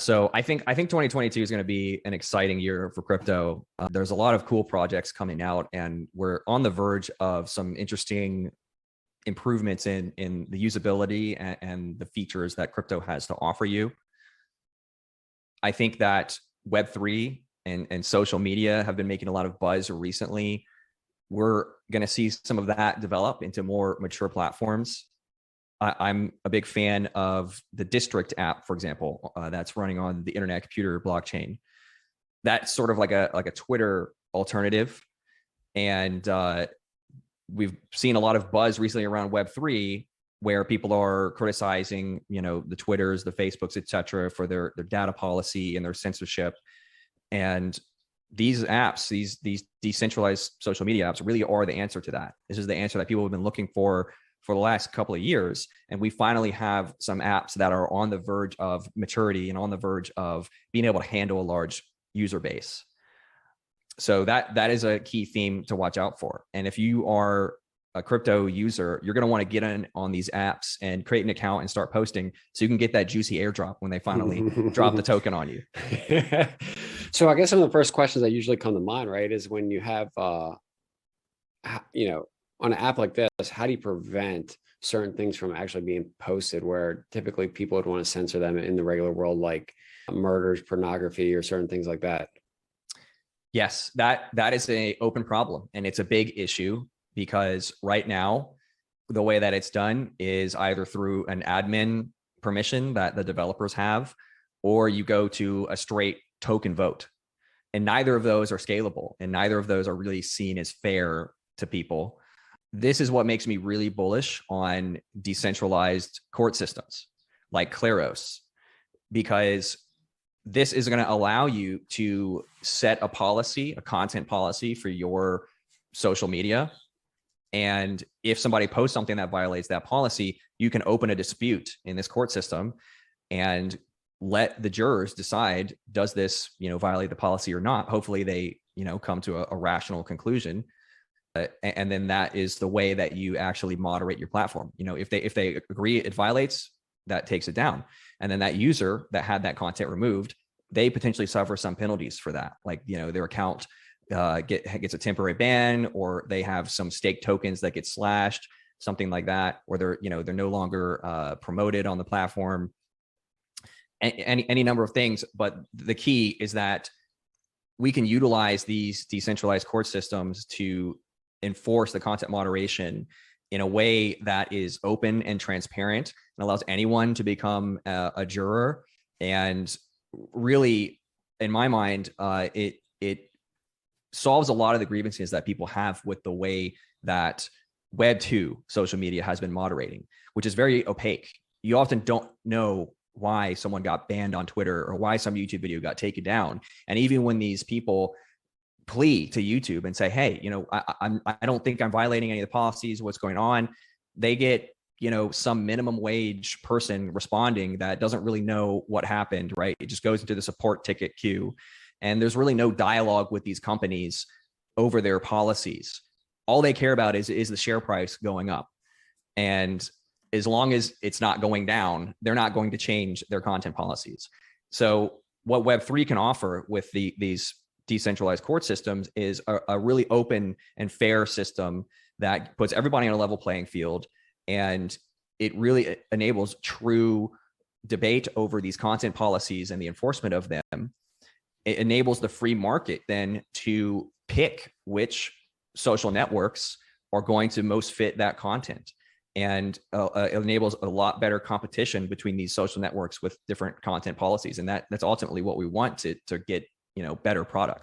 So I think 2022 is going to be an exciting year for crypto. There's a lot of cool projects coming out, and we're on the verge of some interesting improvements in the usability and the features that crypto has to offer you. I think that Web3 and social media have been making a lot of buzz recently. We're going to see some of that develop into more mature platforms. I'm a big fan of the District app, for example, that's running on the Internet Computer blockchain. That's sort of like a Twitter alternative, and we've seen a lot of buzz recently around Web3, where people are criticizing, the Twitters, the Facebooks, et cetera, for their data policy and their censorship. And these apps, these decentralized social media apps, really are the answer to that. This is the answer that people have been looking for the last couple of years. And we finally have some apps that are on the verge of maturity and on the verge of being able to handle a large user base. So that is a key theme to watch out for. And if you are a crypto user, you're going to want to get in on these apps and create an account and start posting so you can get that juicy airdrop when they finally drop the token on you. So I guess some of the first questions that usually come to mind, right, is when you have, on an app like this, how do you prevent certain things from actually being posted where typically people would want to censor them in the regular world, like murders, pornography, or certain things like that? Yes, that is an open problem, and it's a big issue because right now, the way that it's done is either through an admin permission that the developers have, or you go to a straight token vote. And neither of those are scalable, and neither of those are really seen as fair to people. This is what makes me really bullish on decentralized court systems like Claros, because this is going to allow you to set a policy, a content policy for your social media. And if somebody posts something that violates that policy, you can open a dispute in this court system and let the jurors decide, does this, violate the policy or not? Hopefully they, come to a rational conclusion. And then that is the way that you actually moderate your platform. If they agree it violates, that takes it down. And then that user that had that content removed, they potentially suffer some penalties for that. Like, their account gets a temporary ban, or they have some stake tokens that get slashed, something like that, or they're no longer promoted on the platform. Any number of things. But the key is that we can utilize these decentralized court systems to enforce the content moderation in a way that is open and transparent and allows anyone to become a juror. And really, in my mind, it solves a lot of the grievances that people have with the way that Web 2 social media has been moderating, which is very opaque. You often don't know why someone got banned on Twitter or why some YouTube video got taken down. And even when these people plea to YouTube and say, hey, I don't think I'm violating any of the policies, what's going on, they get, some minimum wage person responding that doesn't really know what happened, right? It just goes into the support ticket queue. And there's really no dialogue with these companies over their policies. All they care about is the share price going up. And as long as it's not going down, they're not going to change their content policies. So what Web3 can offer with these decentralized court systems is a really open and fair system that puts everybody on a level playing field. And it really enables true debate over these content policies and the enforcement of them. It enables the free market then to pick which social networks are going to most fit that content. And it enables a lot better competition between these social networks with different content policies. And that's ultimately what we want to get, better product.